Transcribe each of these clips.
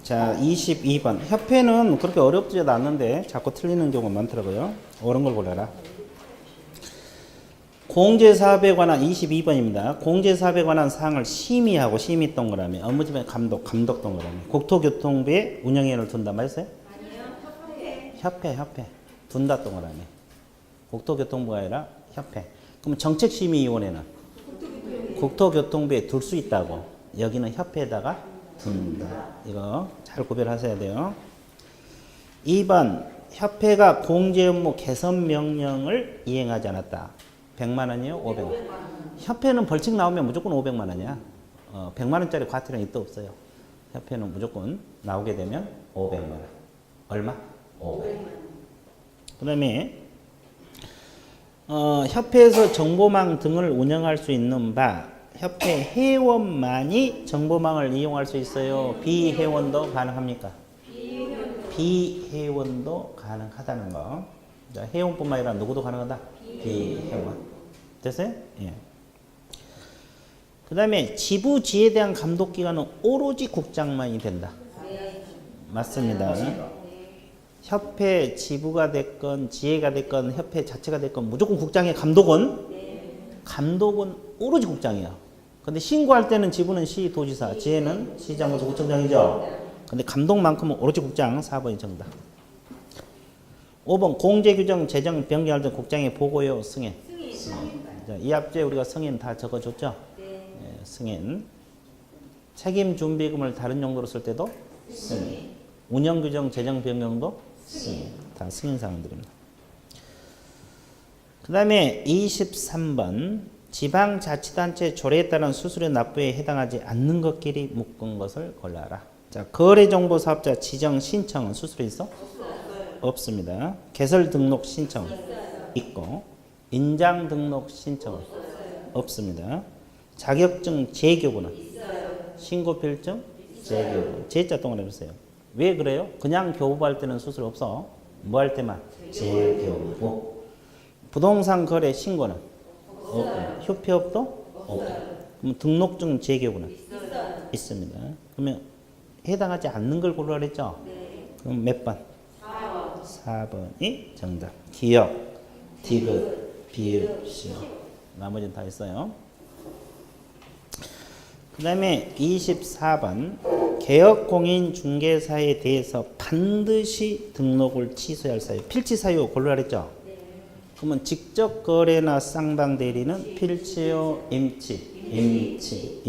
자, 22번. 협회는 그렇게 어렵지도 않는데 자꾸 틀리는 경우가 많더라고요. 옳은 걸 골라라. 공제사업에 관한 22번입니다. 공제사업에 관한 사항을 심의하고 심의 동그라미, 업무집행 감독 동그라미. 국토교통부에 운영위원회를 둔다 말했어요? 아니요. 협회. 둔다 동그라미. 국토교통부가 아니라 협회. 그럼 정책심의위원회는 국토교통부에 둘 수 있다고. 여기는 협회에다가 둔다. 이거 잘 구별하셔야 돼요. 2번. 협회가 공제 업무 개선 명령을 이행하지 않았다. 100만 원이요? 500만 원. 협회는 벌칙 나오면 무조건 500만 원이야. 100만 원짜리 과태료는 있도 없어요. 협회는 무조건 나오게 되면 500만 원. 얼마? 500만 원. 그 다음에 협회에서 정보망 등을 운영할 수 있는 바 협회 회원만이 정보망을 이용할 수 있어요. 비회원도 가능합니까? 비회원도 가능하다는 거. 자, 회원뿐만 아니라 누구도 가능하다? 비회원. 됐어요? 예. 그 다음에 지부지에 대한 감독기관은 오로지 국장만이 된다. 맞습니다. 협회 지부가 됐건 지회가 됐건 협회 자체가 됐건 무조건 국장의 감독은 오로지 국장이야. 근데 신고할 때는 지부는 시도지사, 지회는 시장으로서 구청장이죠. 근데 감독만큼은 오로지 국장. 4번이 정답. 5번 공제규정 제정 변경할 때 국장의 보고요 승인. 자, 이 앞에 우리가 승인 다 적어줬죠? 예, 승인. 책임 준비금을 다른 용도로 쓸 때도 승인. 운영규정 제정 변경도 승인. 다 승인 사항들입니다. 그 다음에 23번 지방자치단체 조례에 따른 수수료 납부에 해당하지 않는 것끼리 묶은 것을 골라라. 자, 거래정보사업자 지정 신청은 수수료 있어? 없습니다. 개설 등록 신청 있고 인장 등록 신청은 없습니다. 자격증 재교부는 신고 필증 재교부. 제자 동그라미 주세요. 왜 그래요? 그냥 교부할 때는 수수료 없어. 뭐 할 때만? 재교부. 부동산 거래 신고는 없고 휴폐업도 없고. 그럼 등록증 재교부는 있습니다. 그러면 해당하지 않는 걸 고르라 그랬죠? 그럼 몇 번? 4번이 정답. 기업, 디귿, 비읍, 시업. 나머지는 다 있어요. 그 다음에 24번 개업공인중개사에 대해서 반드시 등록을 취소해야 할 사유. 필치 사유 고르라 그랬죠? 그러면 직접 거래나 쌍방대리는 필치요, 임치.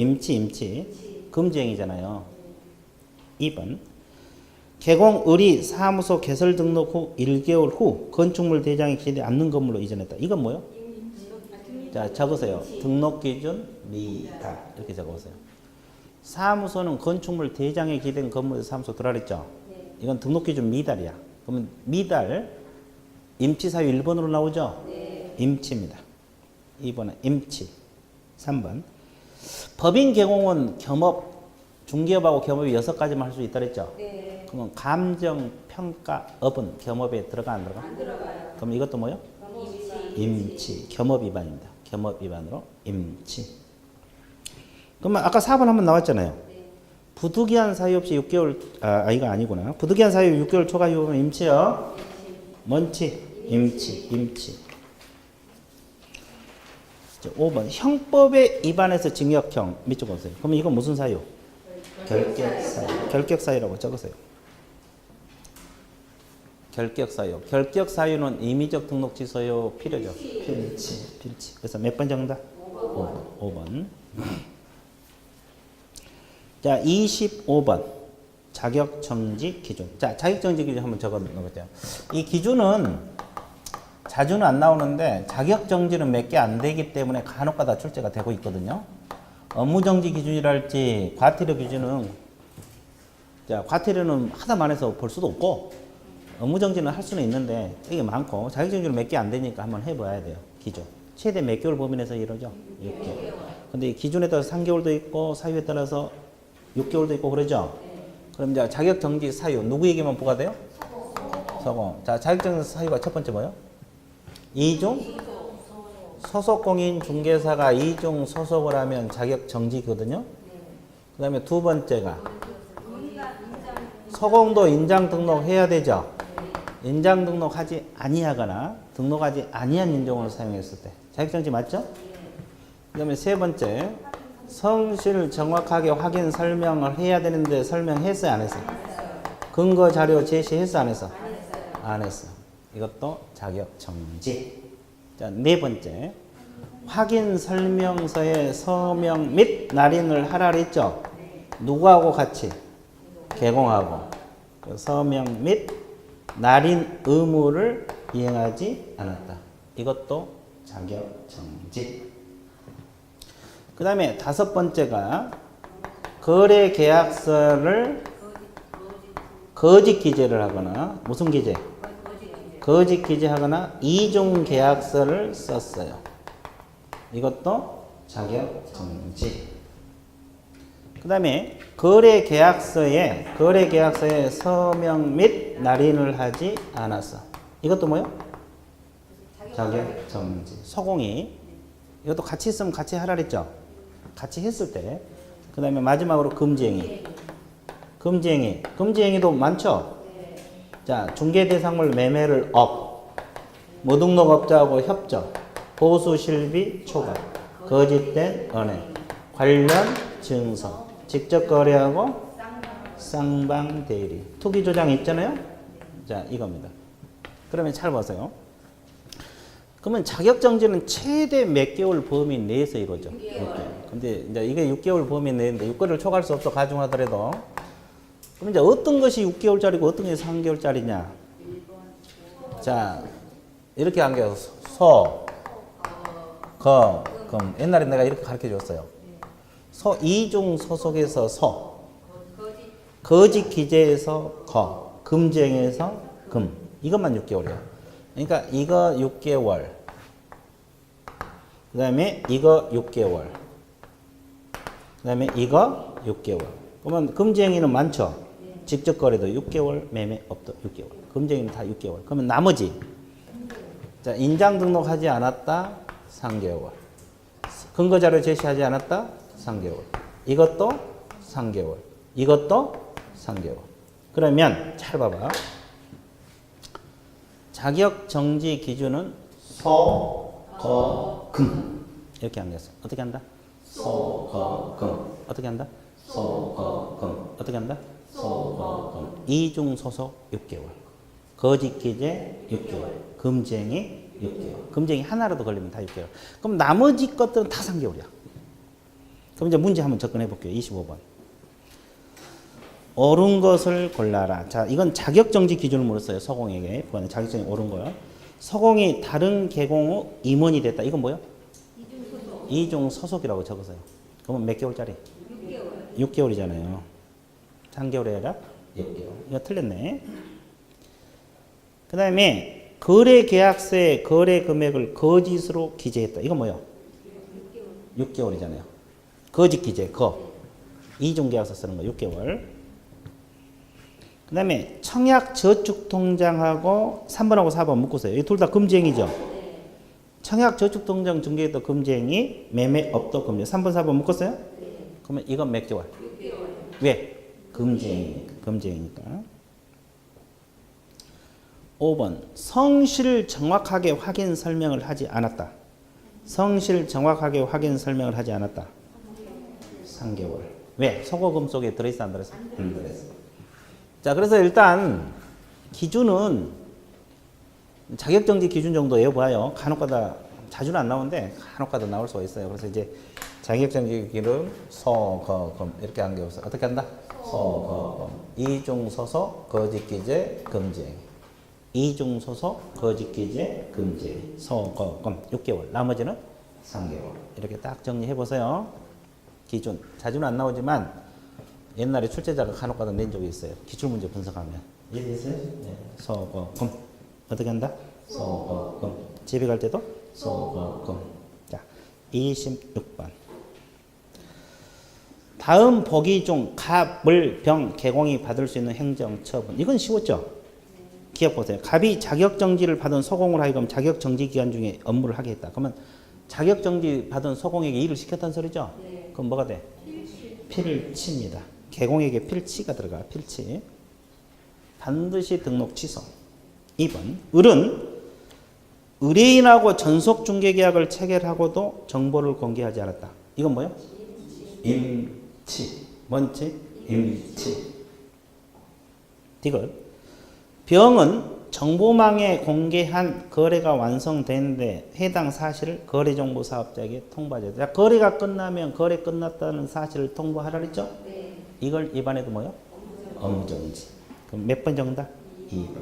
금지행위잖아요. 2번 개공 의리 사무소 개설 등록 후 1개월 후 건축물 대장에 기재되지 않는 건물로 이전했다. 이건 뭐요? 자, 적으세요. 등록 기준 미달. 이렇게 적어보세요. 사무소는 건축물 대장에 기재된 건물에서 사무소 들어라 그랬죠? 이건 등록 기준 미달이야. 그러면 미달 임치 사유 1번으로 나오죠? 임치입니다. 2번은 임치. 3번 법인 개공은 겸업 중개업하고 겸업이 6가지만 할 수 있다 그랬죠? 그러면 감정, 평가, 업은 겸업에 들어가 안 들어가? 안 들어가요. 그럼 이것도 뭐요? 임치. 겸업 위반입니다. 겸업 위반으로 임치. 그러면 아까 4번 한번 나왔잖아요. 부득이한 사유 없이 6개월 이거 아니구나. 부득이한 사유 6개월 초과 이후면 임치요. 뭔치? 임치. 5번 형법에 위반해서 징역형 밑줄 보세요. 그러면 이건 무슨 사유? 결격사유라고 적으세요. 결격사유는 임의적 등록 취소요, 필요죠. 필치. 그래서 몇 번 정답? 5번. 자, 25번 자격정지 기준. 자, 자격정지 기준 한번 적어 놓을게요. 이 기준은 자주는 안 나오는데 자격정지는 몇 개 안 되기 때문에 간혹가다 출제가 되고 있거든요. 업무정지 기준이랄지 과태료 기준은, 자, 과태료는 하다 해서 볼 수도 없고 업무정지는 할 수는 있는데 되게 많고 자격정지는 몇 개 안 되니까 한번 해봐야 돼요. 기준 최대 몇 개월 범위내서 이러죠? 6개월. 근데 기준에 따라서 3개월도 있고 사유에 따라서 6개월도 있고 그러죠? 그럼 이제 자격정지 사유 누구에게만 부과돼요? 소공. 자, 자격정지 사유가 첫 번째 뭐예요? 이중 소속공인 중개사가 이중 소속을 하면 자격정지거든요. 그 다음에 두 번째가 서공도 인장 등록해야 되죠. 인장 등록하지 아니하거나 등록하지 아니한 인종을 사용했을 때 자격정지 맞죠? 그 다음에 세 번째 성실 정확하게 확인 설명을 해야 되는데 설명했어요 안 했어요? 근거 자료 제시했어 안 했어? 안 했어. 이것도 자격정지. 자, 네 번째 확인 설명서에 서명 및 날인을 하라 그랬죠? 누구하고 같이? 개공하고. 서명 및 날인 의무를 이행하지 않았다. 이것도 자격정지. 그 다음에 다섯 번째가 거래계약서를 거짓 기재를 하거나 무슨 기재? 거짓 기재하거나 이중계약서를 썼어요. 이것도 자격정지. 그 다음에 거래계약서에 서명 및 날인을 하지 않았어. 이것도 뭐요? 자격정지. 서공이 이것도 같이 있으면 같이 하라 그랬죠? 같이 했을 때. 그 다음에 마지막으로 금지행위. 금지행위도 많죠? 자, 중개대상물 매매를 무등록업자하고 협정, 보수실비 초과, 거짓된 언행, 관련 증서, 직접 거래하고 쌍방 대리, 투기 조장 있잖아요? 자, 이겁니다. 그러면 잘 보세요. 그러면 자격정지는 최대 몇 개월 범위 내에서 이루어져? 6개월. 근데 이제 이게 6개월 범위 내인데 6개월을 초과할 수 없어 가중하더라도. 그럼 이제 어떤 것이 6개월짜리고 어떤 것이 3개월짜리냐? 자, 이렇게 한게요. 금. 옛날에 내가 이렇게 가르쳐 줬어요. 이중 소속에서 거짓 기재에서 금쟁에서 금. 이것만 6개월이야. 그러니까 이거 6개월. 그 다음에 이거 6개월. 그 다음에 이거 6개월. 그러면 금지행위는 많죠? 직접 거래도 6개월, 매매업도 6개월. 금지행위는 다 6개월. 그러면 나머지. 자, 인장 등록하지 않았다? 3개월. 근거자료 제시하지 않았다? 3개월. 이것도 3개월. 이것도 3개월. 그러면 잘 봐봐. 자격정지 기준은 금. 이렇게 한겠어. 어떻게 한다? 금. 어떻게 한다? 금. 어떻게 한다? 금. 이중 소속 6개월. 거짓 기재 6개월. 금지행위 6개월. 금지행위 하나라도 걸리면 다 6개월. 그럼 나머지 것들은 다 3개월이야. 그럼 이제 문제 한번 접근해 볼게요. 25번. 옳은 것을 골라라. 자, 이건 자격정지 기준을 물었어요. 서공에게. 그거는 자격정지 옳은 거요. 서공이 다른 개공 후 임원이 됐다. 이건 뭐요? 이중 소속이라고 적었어요. 그러면 몇 개월짜리? 6개월이잖아요. 3개월이 아니라 6개월. 이거 틀렸네. 그 다음에 거래계약서에 거래 금액을 거짓으로 기재했다. 이건 뭐요? 6개월이잖아요. 거짓 기재, 이중계약서 쓰는 거 6개월. 그 다음에 청약저축통장하고 3번하고 4번 묶으세요. 이 둘 다 금지행위죠. 청약저축통장 중개도 금지행위, 매매업도 금지. 3번, 4번 묶었어요? 그러면 이건 몇 개월? 6개월. 왜? 금지행위니까. 5번. 성실 정확하게 확인 설명을 하지 않았다. 성실 정확하게 확인 설명을 하지 않았다. 3개월. 왜? 소고금 속에 들어있어 안 들어있어? 안 들어있어. 자, 그래서 일단 기준은 자격정지 기준 정도 외워봐요. 간혹가다 자주는 안 나오는데 간혹가다 나올 수가 있어요. 그래서 이제 자격정지 기준 소거금 이렇게 한 게 없어. 어떻게 한다? 소거금. 이중소속 거짓기재 금지행위. 이중소속 거짓기재 금지행위. 소거금 6개월. 나머지는 3개월. 이렇게 딱 정리해보세요. 기준. 자주는 안 나오지만 옛날에 출제자가 간혹가다 낸 적이 있어요. 기출문제 분석하면. 이해되세요? 네. 소거금. 어떻게 한다? 소거금. 집에 갈 때도 소거금. 자, 26번. 다음 보기 중 갑을 병 개공이 받을 수 있는 행정처분. 이건 쉬웠죠? 기억 보세요. 갑이 자격정지를 받은 소공을 하여금 자격정지 기간 중에 업무를 하게 했다. 그러면 자격정지 받은 소공에게 일을 시켰다는 소리죠? 그럼 뭐가 돼? 필치입니다. 개공에게 필치가 들어가. 필치. 반드시 등록 취소. 2번. 을은 의뢰인하고 전속 중개 계약을 체결하고도 정보를 공개하지 않았다. 이건 뭐요? 임치. 뭔지? 임치. 이걸 병은 정보망에 공개한 거래가 완성되는데 해당 사실을 거래정보 사업자에게 통보하자. 자, 거래가 끝나면 거래 끝났다는 사실을 통보하라 그랬죠? 네. 이걸 입안해도 뭐요? 업무정지. 그럼 몇 번 정답? 2번.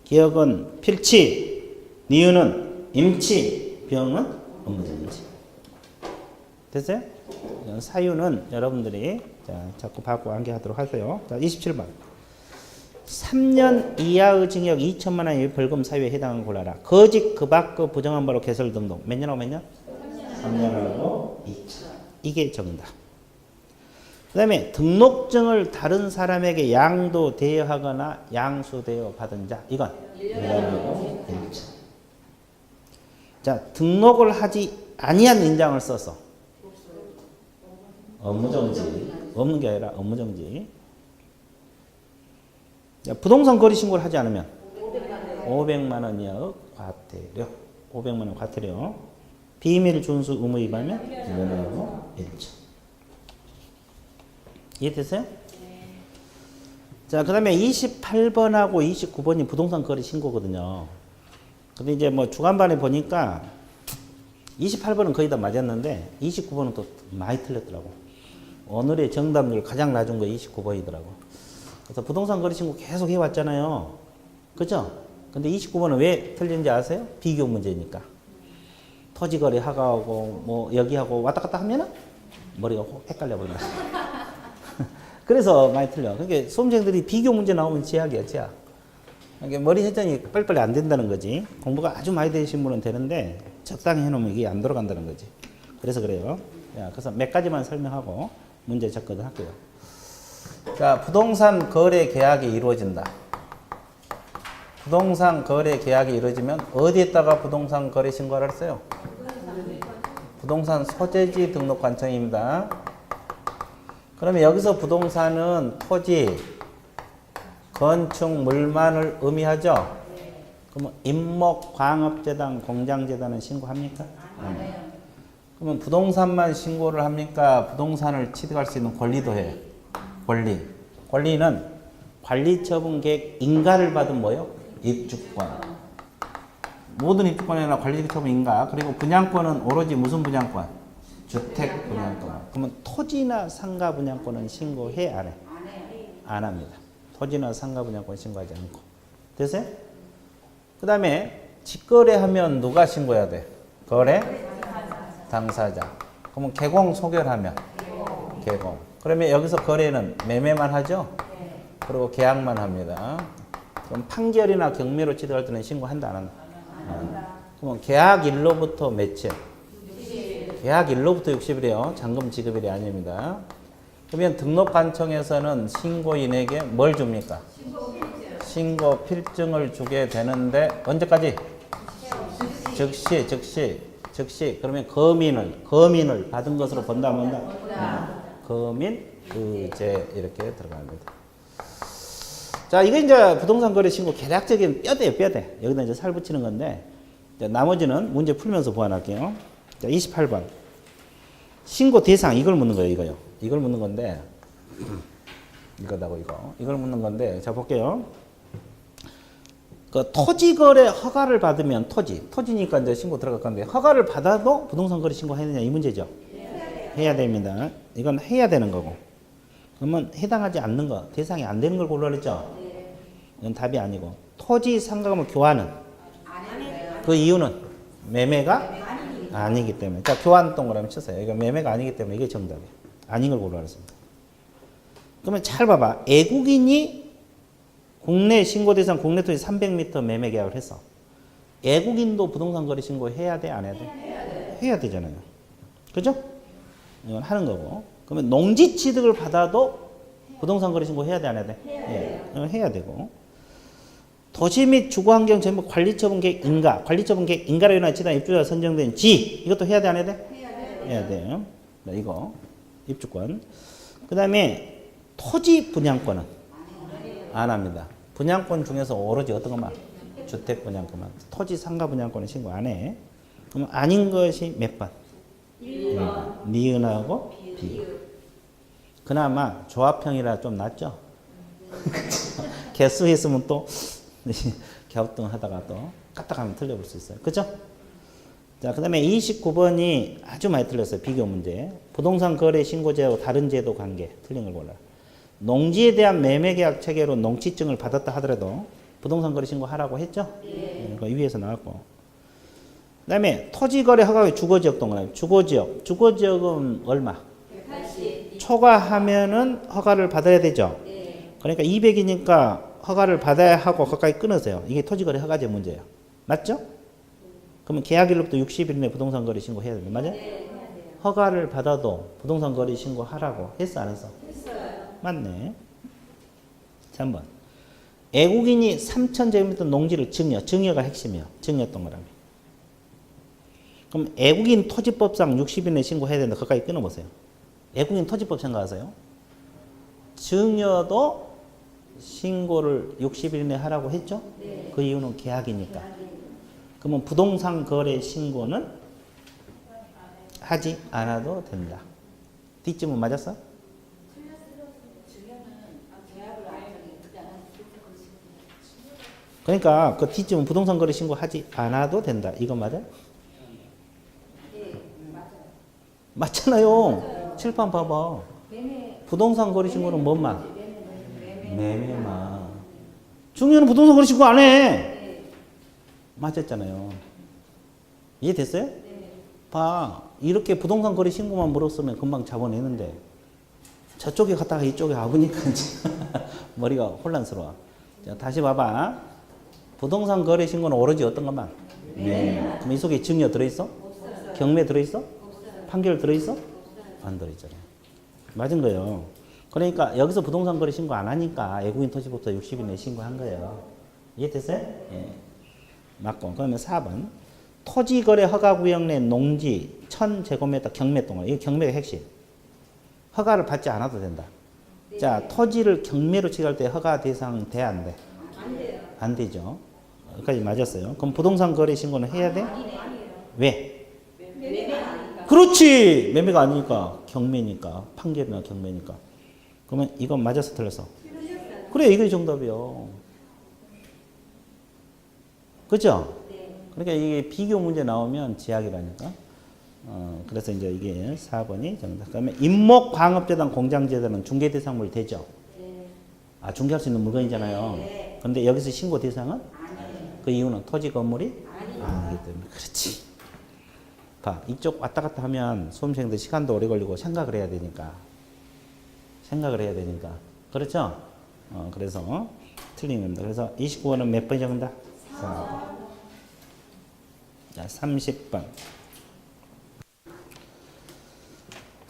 기억은 필치, 니은은 임치, 병은 업무정지. 됐어요? 사유는 여러분들이 자꾸 받고 암기하도록 하세요. 자, 27번. 3년 이하의 징역 2천만 원의 벌금 사유에 해당하는 걸 골라라. 거짓, 그밖의 부정한 바로 개설 등록. 몇 년하고 몇 년? 3년하고 2천. 이게 정답. 그 다음에 등록증을 다른 사람에게 양도 대여하거나 양수대여 받은 자. 이건 1년하고 1천. 자, 등록을 하지 아니한 인장을 써서 업무정지. 없는 게 아니라 업무정지. 부동산 거래 신고를 하지 않으면 500만 원 이하의 과태료. 500만 원 과태료. 비밀 준수 의무 위반하면 1년하고 1천. 이해됐어요? 네. 자, 그 다음에 28번하고 29번이 부동산 거래 신고거든요. 근데 이제 뭐 주간반에 보니까 28번은 거의 다 맞았는데 29번은 또 많이 틀렸더라고. 오늘의 정답률 가장 낮은 거 29번이더라고. 그래서 부동산 거래 신고 계속 해왔잖아요. 그죠? 근데 29번은 왜 틀린지 아세요? 비교 문제니까. 토지 거래 하고 뭐 여기하고 왔다 갔다 하면은 머리가 헷갈려 버린다. 그래서 많이 틀려. 그러니까 수험생들이 비교 문제 나오면 제약이야, 제약. 그러니까 머리 회전이 빨리빨리 안 된다는 거지. 공부가 아주 많이 되신 분은 되는데 적당히 해놓으면 이게 안 돌아간다는 거지. 그래서 그래요. 야, 그래서 몇 가지만 설명하고 문제 접근을 할게요. 자, 부동산 거래 계약이 이루어진다. 부동산 거래 계약이 이루어지면 어디에다가 부동산 거래 신고를 했어요? 부동산 소재지 등록관청입니다. 그러면 여기서 부동산은 토지, 건축, 물만을 의미하죠? 그러면 임목, 광업재단, 공장재단은 신고합니까? 안 해요. 그러면 부동산만 신고를 합니까? 부동산을 취득할 수 있는 권리도 해요. 권리는 관리처분 계획 인가를 받은 뭐요? 입주권. 모든 입주권이나 관리처분 인가. 그리고 분양권은 오로지 무슨 분양권? 주택 분양권. 그러면 토지나 상가 분양권은 신고해 안 해? 안 합니다. 토지나 상가 분양권 신고하지 않고. 됐어요? 그 다음에 직거래하면 누가 신고해야 돼? 거래? 당사자. 그러면 개공 소결하면? 개공. 그러면 여기서 거래는 매매만 하죠? 그리고 계약만 합니다. 그럼 판결이나 경매로 취득할 때는 신고한다, 안 한다? 그러면 계약일로부터 며칠? 계약일로부터 60일이에요. 잔금 지급일이 아닙니다. 그러면 등록관청에서는 신고인에게 뭘 줍니까? 신고 필증을 주게 되는데 언제까지? 즉시. 그러면 거민을 받은 것으로 본다, 본다? 거민, 의제 이렇게 들어갑니다. 자, 이게 이제 부동산 거래 신고 계략적인 뼈대. 여기다 이제 살 붙이는 건데, 이제 나머지는 문제 풀면서 보완할게요. 자, 28번. 신고 대상, 이걸 묻는 거예요, 이거요. 이걸 묻는 건데, 이거다고, 이거. 이걸 묻는 건데, 자, 볼게요. 그 토지 거래 허가를 받으면 토지니까 이제 신고 들어갈 건데, 허가를 받아도 부동산 거래 신고 해야 되냐, 이 문제죠. 해야 됩니다. 이건 해야 되는 거고. 그러면 해당하지 않는 거, 대상이 안 되는 걸 고르라 그랬죠? 이건 답이 아니고. 토지 상가금을 교환은? 그 이유는? 매매가 아니기 때문에. 자, 교환 동그라미 쳤어요. 이거 매매가 아니기 때문에 이게 정답이에요. 아닌 걸 고르라 그랬습니다. 그러면 잘 봐봐. 애국인이 국내 신고 대상 국내 토지 300m 매매 계약을 했어. 애국인도 부동산 거래 신고 해야 돼, 안 해야 돼? 해야 되잖아요. 그죠? 이건 하는 거고. 그러면 농지 취득을 받아도 부동산 거래 신고 해야 돼, 안 해야 돼? 해야 되고. 도시 및 주거환경 전부 관리처분 계획 인가. 관리처분 계획 인가로 인한 지단 입주자가 선정된 지. 이것도 해야 돼, 안 해야 돼? 해야 돼요. 이거. 입주권. 그 다음에 토지 분양권은 안 합니다. 분양권 중에서 오로지 어떤 것만? 주택 분양권만. 토지 상가 분양권은 신고 안 해. 그럼 아닌 것이 몇 번? 1번. 니은하고 비읍. 그나마 조합형이라 좀 낫죠? 개수 있으면 또 갸우뚱하다가 또 까딱하면 틀려볼 수 있어요. 그죠? 자, 그 다음에 29번이 아주 많이 틀렸어요. 비교 문제. 부동산 거래 신고제하고 다른 제도 관계. 틀린 걸 골라. 농지에 대한 매매계약 체계로 농지증을 받았다 하더라도 부동산 거래 신고하라고 했죠? 네. 그 위에서 나왔고. 그 다음에 토지거래 허가의 주거지역 동그라미. 주거지역. 주거지역은 얼마? 180. 초과하면은 허가를 받아야 되죠? 네. 그러니까 200이니까 허가를 받아야 하고 가까이 끊으세요. 이게 토지거래 허가제 문제예요. 맞죠? 그러면 계약일로부터 60일 내에 부동산 거래 신고해야 됩니다. 맞아요? 네, 허가를 받아도 부동산 거래 신고하라고 했어 안 했어? 했어요. 맞네. 3번. 애국인이 3,000제곱미터 농지를 증여가 핵심이에요. 증여했던 거라며. 그럼 애국인 토지법상 60일 내에 신고해야 되는데 가까이 끊어보세요. 애국인 토지법 생각하세요? 증여도 신고를 60일 내에 하라고 했죠? 네. 그 이유는 계약이니까. 그러면 부동산 거래 신고는 하지 않아도 된다. D쯤은 맞았어? 그러니까 그 D쯤은 부동산 거래 신고 하지 않아도 된다. 이거 맞아요? 네, 맞아요. 맞잖아요. 칠판 봐봐. 부동산 거래 신고는 뭔만? 매매만. 중요한 부동산 거래 신고 안 해. 맞았잖아요. 이해됐어요? 네. 봐. 이렇게 부동산 거래 신고만 물었으면 금방 잡아내는데 저쪽에 갔다가 이쪽에 와보니까 머리가 혼란스러워. 자, 다시 봐봐. 부동산 거래 신고는 오로지 어떤 것만? 네. 그럼 이 속에 증여 들어있어? 없어요. 경매 들어있어? 없어요. 판결 들어있어? 없어요. 안 들어있잖아요. 맞은 거예요. 그러니까 여기서 부동산 거래 신고 안 하니까 애국인 토지법부터 60일 내에 신고한 거예요. 이해됐어요? 예. 맞고. 그러면 4번. 토지거래 허가구역 내 농지 1000제곱미터 경매 동안. 이게 경매가 핵심. 허가를 받지 않아도 된다. 네. 자, 토지를 경매로 취할 때 허가 대상 돼, 안 돼? 안 돼요. 안 되죠. 여기까지 맞았어요. 그럼 부동산 거래 신고는 해야 돼? 아니에요. 왜? 매매가 아니니까. 그렇지! 매매가 아니니까. 경매니까. 판결이나 경매니까. 그러면 이건 맞아서 틀렸어. 그래, 이게 정답이요. 그죠? 네. 그러니까 이게 비교 문제 나오면 지약이라니까. 그래서 이제 이게 4번이 정답. 그다음에 임목광업재단 공장재단은 중개 대상물 되죠? 네. 아, 중개할 수 있는 물건이잖아요. 네. 근데 여기서 신고 대상은? 아니에요. 그 이유는 토지 건물이? 아니기 때문에. 그렇지. 봐. 이쪽 왔다 갔다 하면 수험생들 시간도 오래 걸리고 생각을 해야 되니까. 그렇죠? 그래서 틀린 겁니다. 그래서 29번은 몇 번이 정답? 4번. 자, 30번.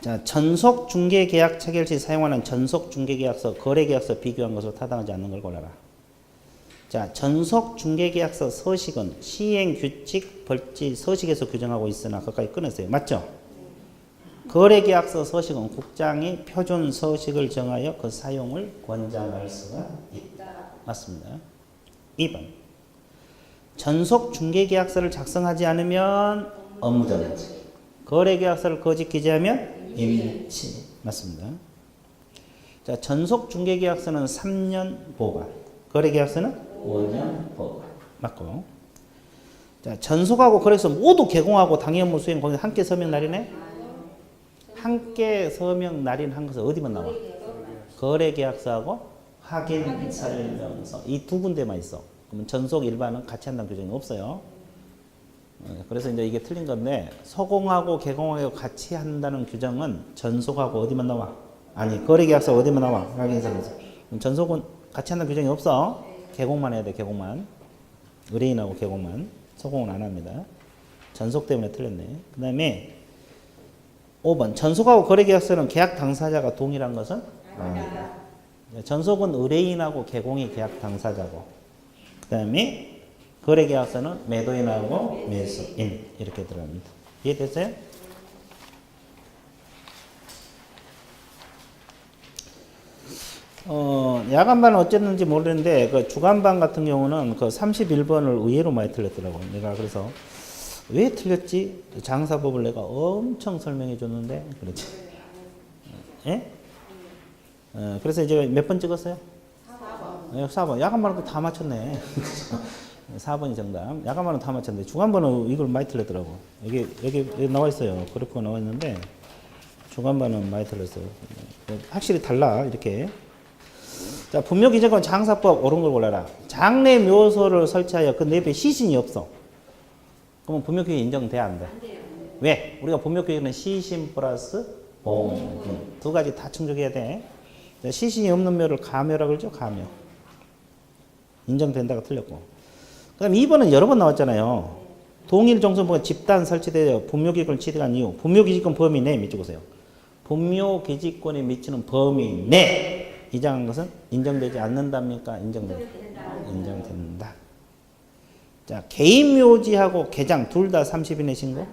자, 전속 중개 계약 체결 시 사용하는 전속 중개 계약서, 거래 계약서 비교한 것으로 타당하지 않는 걸 골라라. 자, 전속 중개 계약서 서식은 시행 규칙, 벌지, 서식에서 규정하고 있으나 거기까지 끊으세요. 맞죠? 거래 계약서 서식은 국장이 표준 서식을 정하여 그 사용을 권장할 수가 있다. 맞습니다. 2번. 전속 중개 계약서를 작성하지 않으면 업무정지. 거래 계약서를 거짓 기재하면 임치. 맞습니다. 자, 전속 중개 계약서는 3년 보관. 거래 계약서는 5년 보관. 맞고. 자, 전속하고 거래소 모두 개공하고 당해 업무 수행 거기 함께 서명 날이네. 함께 서명 날인 한 것은 어디만 나와? 거래 계약서하고 확인 설명서. 이 두 군데만 있어. 그러면 전속 일반은 같이 한다는 규정이 없어요. 그래서 이제 이게 틀린 건데, 소공하고 개공하고 같이 한다는 규정은 전속하고 어디만 나와? 아니, 거래계약서 어디만 나와? 확인설명서. 전속은 같이 한다는 규정이 없어. 개공만 해야 돼, 개공만. 의뢰인하고 개공만. 소공은 안 합니다. 전속 때문에 틀렸네. 그 다음에 5번. 전속하고 거래계약서는 계약 당사자가 동일한 것은? 아니다. 전속은 의뢰인하고 개공이 계약 당사자고, 그 다음에 거래계약서는 매도인하고 매수인 이렇게 들어갑니다. 이해됐어요? 야간반은 어쨌는지 모르겠는데 그 주간반 같은 경우는 그 31번을 의외로 많이 틀렸더라고. 내가 그래서 왜 틀렸지? 장사법을 내가 엄청 설명해 줬는데 그렇지. 예? 그래서 이제 몇 번 찍었어요? 4번. 4번. 야간반은 다 맞췄네. 4번이 정답. 야간반은 다 맞췄는데 주간반은 이걸 많이 틀렸더라고. 여기 나와 있어요. 그래프가 나와 있는데 주간반은 많이 틀렸어요. 확실히 달라 이렇게. 자, 분묘기적은 장사법 옳은 걸 골라라. 장래 묘소를 설치하여 그 내부에 시신이 없어. 그러면 분묘기적 인정돼 안 돼? 왜? 우리가 분묘기적은 시신 플러스 봉 두 가지 다 충족해야 돼. 자, 시신이 없는 묘를 가묘라고 그러죠. 가묘. 인정된다가 틀렸고. 그 다음 2번은 여러 번 나왔잖아요. 동일 정성부가 집단 설치되어 분묘기직권을 취득한 이유. 분묘기직권 범위 내 밑줄 보세요. 분묘기직권에 미치는 범위 내 이장한 것은 인정되지 않는답니까? 인정된다. 자, 개인묘지하고 개장 둘 다 30일 내 신고?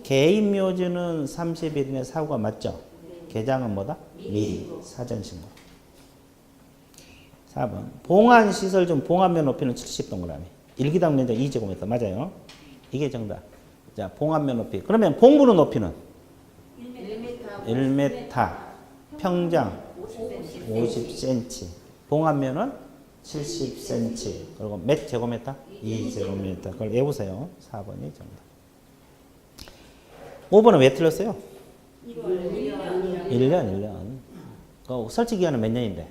개인묘지는 30일 내 사고가 맞죠? 개장은 뭐다? 미리 사전 신고. 4번 봉안시설 중 봉안면 높이는 70동그라미 1기당 면적 2제곱미터 맞아요. 이게 정답. 자, 봉안면 높이. 그러면 봉부는 높이는 1m 평장 50cm 봉안면은 70cm 그리고 몇 제곱미터? 2제곱미터. 그걸 외우세요. 4번이 정답. 5번은 왜 틀렸어요? 1년. 그 설치 기간은 몇 년인데?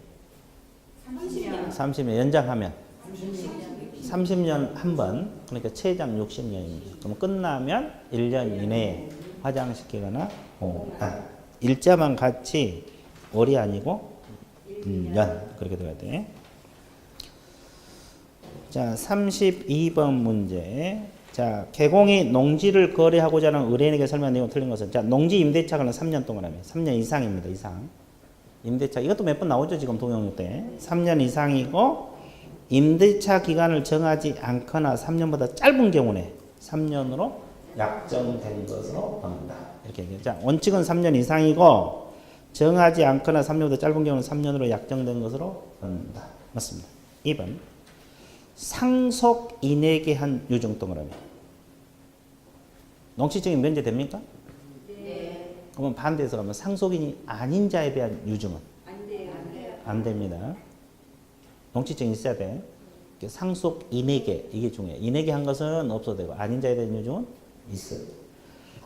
30년 연장하면 30년 한 번, 그러니까 최장 60년입니다. 그럼 끝나면 1년 이내에 화장시키거나 일자만 같이 월이 아니고 년 그렇게 들어야 돼. 자, 32번 문제. 자, 개공이 농지를 거래하고자 하는 의뢰인에게 설명한 내용 틀린 것은, 자, 농지 임대차는 3년 동안 하면 3년 이상입니다. 이상. 임대차 이것도 몇 번 나오죠. 지금 동영역 때 3년 이상이고 임대차 기간을 정하지 않거나 3년보다 짧은 경우에 3년으로 약정된 것으로 본다. 이렇게 얘기해요. 자, 원칙은 3년 이상이고 정하지 않거나 3년보다 짧은 경우는 3년으로 약정된 것으로 본다. 맞습니다. 2번 상속 인에게 한 유증 동그라미. 농지증이 면제됩니까? 네. 그러면 반대해서 가면 상속인이 아닌 자에 대한 유증은? 안 돼요. 안 됩니다. 농지증이 있어야 돼. 상속인에게 이게 중요해. 인에게 한 것은 없어도 되고 아닌 자에 대한 유증은 있어요.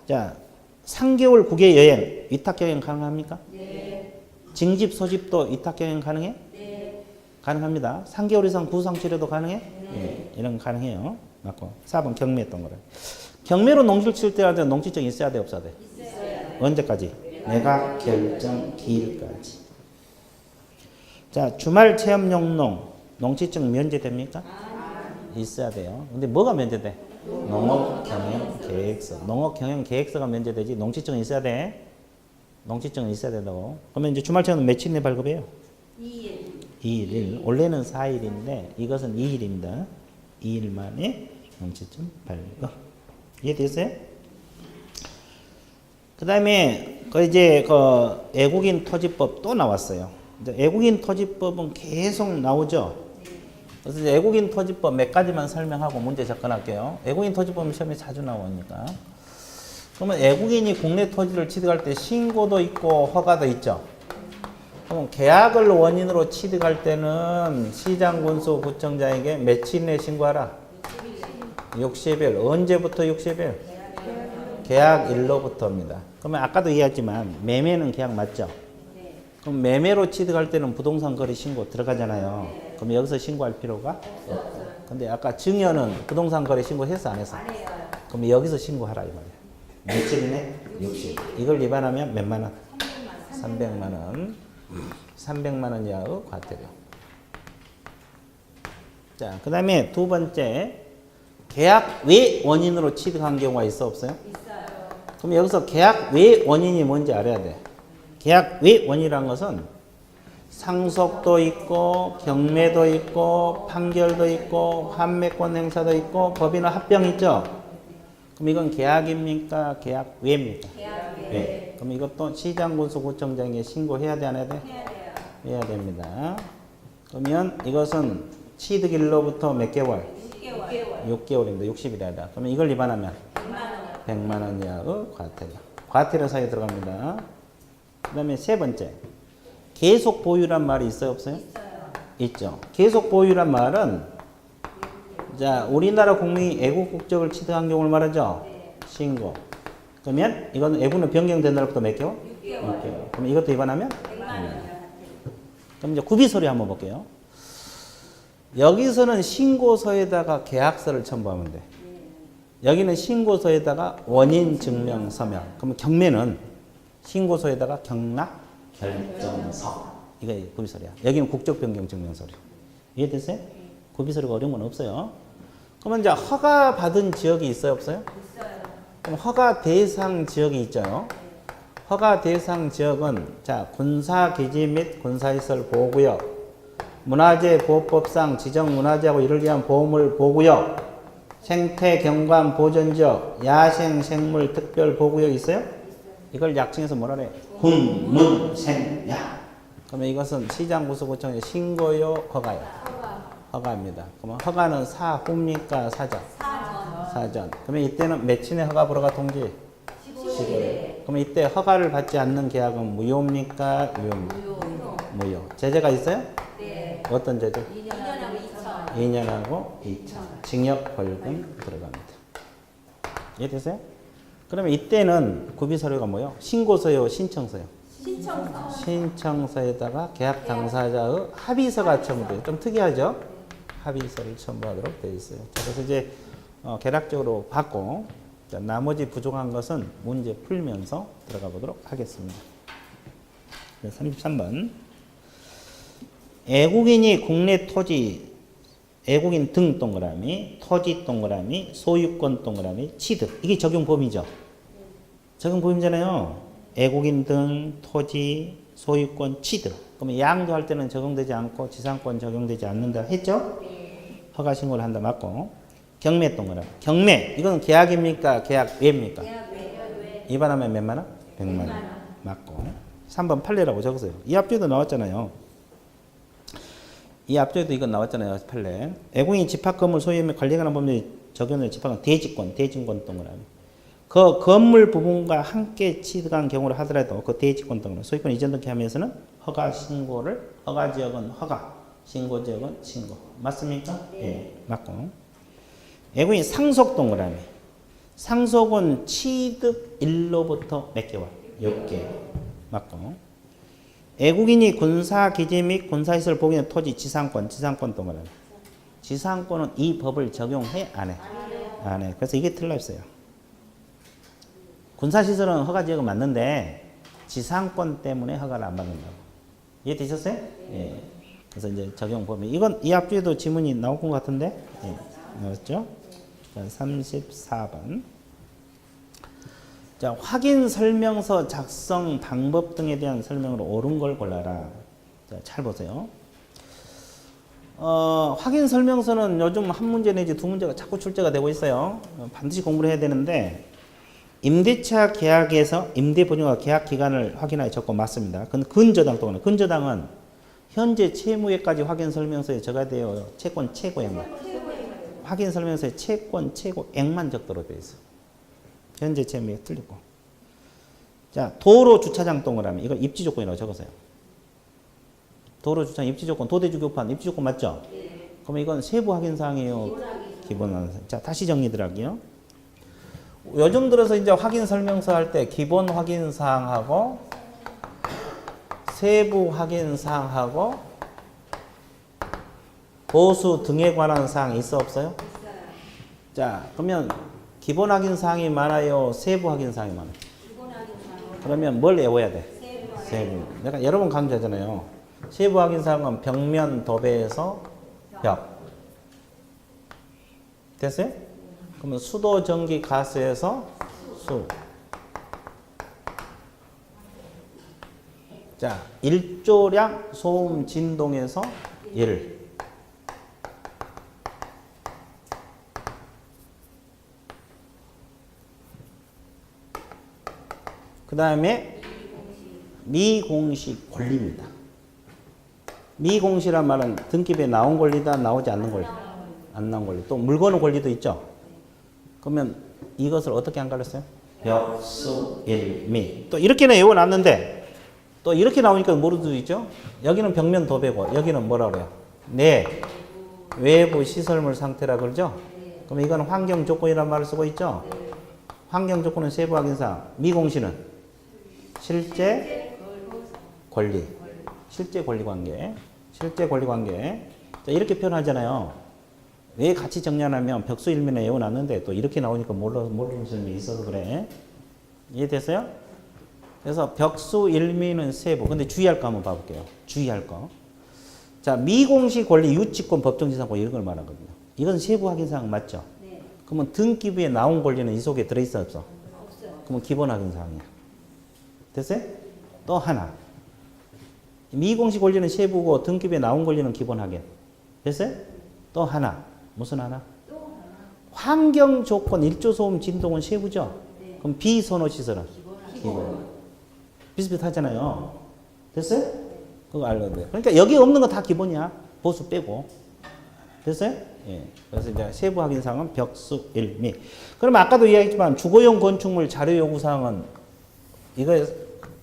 자, 3개월 국외 여행 위탁 경영 가능합니까? 네. 징집 소집도 위탁 경영 가능해? 네. 가능합니다. 3개월 이상 구상 치료도 가능해? 네. 이런 거 가능해요. 맞고. 4번 경매했던 거래. 경매로 농지를 칠 때한테 농지증이 있어야 돼, 없어야 돼? 있어야 돼. 언제까지? 내가 결정 기일까지. 자, 주말 체험용 농지증 면제됩니까? 있어야 돼요. 근데 뭐가 면제돼? 농업경영계획서. 농업경영계획서가 면제되지 농지증은 있어야 돼. 농지증은 있어야 된다고. 그러면 이제 주말 체험은 며칠 내 발급해요? 2일. 원래는 4일인데 이것은 2일입니다. 2일 만에 농지증 발급. 이해됐어요? 그 다음에 이제 외국인 토지법 또 나왔어요. 이제 외국인 토지법은 계속 나오죠. 그래서 이제 외국인 토지법 몇 가지만 설명하고 문제 접근할게요. 외국인 토지법은 시험에 자주 나오니까. 그러면 외국인이 국내 토지를 취득할 때 신고도 있고 허가도 있죠. 그럼 계약을 원인으로 취득할 때는 시장군수 구청장에게 며칠 내에 신고하라. 60일. 언제부터 60일? 계약일로부터입니다. 그러면 아까도 얘기했지만 매매는 계약 맞죠? 그럼 매매로 취득할 때는 부동산 거래 신고 들어가잖아요. 그럼 여기서 신고할 필요가 없어. 근데 아까 증여는 부동산 거래 신고했어 안 했어? 그럼 여기서 신고하라 이 말이야. 며칠이네? 60. 이걸 위반하면 몇만 원? 300만 원. 300만 원 이하의 과태료. 자, 그 다음에 두 번째. 계약 외 원인으로 취득한 경우가 있어 없어요? 있어요. 그럼 여기서 계약 외 원인이 뭔지 알아야 돼. 계약 외 원인이라는 것은 상속도 있고 경매도 있고 판결도 있고 환매권 행사도 있고 법인의 합병 있죠? 그럼 이건 계약입니까? 계약 외입니까? 계약 외. 그럼 이것도 시장군수구청장에 신고해야 돼, 안 해야 돼? 해야 돼요. 해야 됩니다. 그러면 이것은 취득일로부터 몇 개월? 6개월. 6개월입니다. 60일이다. 그러면 이걸 위반하면 100만 원. 100만 원 이하의 과태료. 과태료 사유에 들어갑니다. 그 다음에 세 번째. 계속 보유란 말이 있어요, 없어요? 있어요. 있죠. 계속 보유란 말은 자, 우리나라 국민이 애국 국적을 취득한 경우를 말하죠. 네. 신고. 그러면 이거는 애국은 변경된 날부터 몇 개월? 6개월. 6개월. 그럼 이것도 위반하면 100만 원이요. 그럼 이제 구비서류 한번 볼게요. 여기서는 신고서에다가 계약서를 첨부하면 돼. 여기는 신고서에다가 원인 증명 서명. 그러면 경매는 신고서에다가 경락 결정서. 이거 구비서류야. 여기는 국적 변경 증명 서류. 이해됐어요? 구비서류가 어려운 건 없어요. 그러면 이제 허가 받은 지역이 있어요, 없어요? 있어요. 그럼 허가 대상 지역이 있죠. 허가 대상 지역은 자, 군사기지 및 군사시설 보호구역, 문화재 보호법상 지정 문화재하고 이를 위한 보호물 보호구역, 생태 경관 보존지역, 야생 생물 특별 보호구역 있어요? 이걸 약칭해서 뭐라 그래? 군문생야. 그러면 이것은 시장구수구청의 신고요, 허가요? 허가입니다. 그러면 허가는 사후입니까, 사전? 사전. 그러면 이때는 며칠에 허가 보러가 통지? 15일. 그러면 이때 허가를 받지 않는 계약은 무효입니까, 유효입니까? 무효. 제재가 있어요? 네. 어떤 제재? 2년하고 2천. 2년하고 2천. 징역, 벌금 들어갑니다. 이해되세요? 그러면 이때는 구비서류가 뭐요? 신고서요, 신청서요? 신청서. 신청서에다가 계약 당사자의 합의서가 첨부돼요. 좀 특이하죠? 합의서를 첨부하도록 되어 있어요. 자, 그래서 이제 개략적으로 받고 자, 나머지 부족한 것은 문제 풀면서 들어가 보도록 하겠습니다. 33번. 애국인이 국내 토지, 애국인 등 동그라미, 토지 동그라미, 소유권 동그라미, 취득. 이게 적용 범위죠. 적용 범위잖아요. 애국인 등 토지, 소유권, 취득. 그러면 양도할 때는 적용되지 않고 지상권 적용되지 않는다 했죠? 허가 신고를 한다 맞고. 경매 동그라미. 경매. 이건 계약입니까? 계약 외입니까? 위반하면 몇만 원? 100만 원. 맞고. 3번 판례라고 적으세요. 이 앞뒤도 나왔잖아요. 이 앞쪽에도 이건 나왔잖아요. 판례. 애국인 집합 건물 소유 및 관리에 관한 법률 적용된 집합은 대지권, 대지권 동그라미. 그 건물 부분과 함께 취득한 경우를 하더라도 그 대지권 동그라미. 소유권 이전 등기 하면서는 허가 신고를, 허가 지역은 허가, 신고 지역은 신고. 맞습니까? 예. 맞고. 애국인 상속 동그라미. 상속은 취득일로부터 몇 개월? 6개월. 맞고. 애국인이 군사기지 및 군사시설 보기는 토지 지상권, 지상권 동그라미. 지상권은 이 법을 적용해? 안 해? 안 해. 그래서 이게 틀려 있어요. 군사시설은 허가지역은 맞는데 지상권 때문에 허가를 안 받는다고. 이해되셨어요? 예. 그래서 이제 적용 범위. 이건 이 앞뒤에도 지문이 나올 것 같은데? 예. 나왔죠? 자, 34번. 자, 확인 설명서 작성 방법 등에 대한 설명으로 옳은 걸 골라라. 자, 잘 보세요. 확인 설명서는 요즘 한 문제 내지 두 문제가 자꾸 출제가 되고 있어요. 반드시 공부를 해야 되는데, 임대차 계약에서 임대보증과 계약 기간을 확인하여 적고 맞습니다. 그건 근저당 동안. 근저당은 현재 채무액까지 확인 설명서에 적어야 돼요. 채권 최고액만. 확인 설명서에 채권 최고액만 적도록 되어 있어요. 현재 채무액 틀리고. 자, 도로 주차장 동그라미. 이거 입지 조건이라고 적으세요. 도로 주차장 입지 조건, 도대주 교판 입지 조건 맞죠? 네. 그러면 이건 세부 확인 사항이에요. 기본 확인 사항. 자, 다시 정리들할게요. 요즘 들어서 이제 확인 설명서 할 때 기본 확인 사항하고 세부 확인 사항하고 보수 등에 관한 사항 있어 없어요? 있어요. 자, 그러면 기본 확인 사항이 많아요? 세부 확인 사항이 많아요? 기본 확인 사항. 그러면 뭘 외워야 돼? 세부. 내가 여러 번 강조하잖아요. 세부 확인 사항은 벽면 도배에서 벽. 됐어요? 그러면 수도, 전기, 가스에서 수. 자, 일조량, 소음, 진동에서 일. 그 다음에 미공시 권리입니다. 미공시란 말은 등기부에 나온 권리다, 나오지 않는 권리. 안 나온 권리. 또 물건의 권리도 있죠. 그러면 이것을 어떻게 안 가렸어요? 벽수일미. 또 이렇게는 외워놨는데 또 이렇게 나오니까 모를 수도 있죠. 여기는 벽면 도배고 여기는 뭐라 그래요? 네. 외부 시설물 상태라 그러죠. 그럼 이건 환경 조건이라는 말을 쓰고 있죠. 환경 조건은 세부 확인사항. 미공시는 실제 권리. 실제 권리 관계. 실제 권리 관계. 자, 이렇게 표현하잖아요. 왜 같이 정리하냐면 벽수일미는 외워놨는데 또 이렇게 나오니까 모르는 점이 있어서 그래. 이해됐어요? 그래서 벽수일미는 세부. 근데 주의할 거 한번 봐볼게요. 주의할 거. 자, 미공시 권리, 유치권, 법정지상권 이런 걸 말하거든요. 이건 세부 확인사항 맞죠? 네. 그러면 등기부에 나온 권리는 이 속에 들어있어 없어? 없어요. 그러면 기본 확인사항이야. 됐어요? 또 하나. 미공시 권리는 세부고 등기부에 나온 권리는 기본 확인. 됐어요? 또 하나. 무슨 하나? 또 하나. 환경 조건, 일조소음, 진동은 세부죠? 네. 그럼 비선호시설은? 기본. 비슷비슷하잖아요. 됐어요? 그거 알려야 돼요. 그러니까 여기 없는 거 다 기본이야. 보수 빼고. 됐어요? 예. 그래서 이제 세부 확인 사항은 벽수 일미. 그럼 아까도 이야기했지만 주거용 건축물 자료 요구 사항은 이거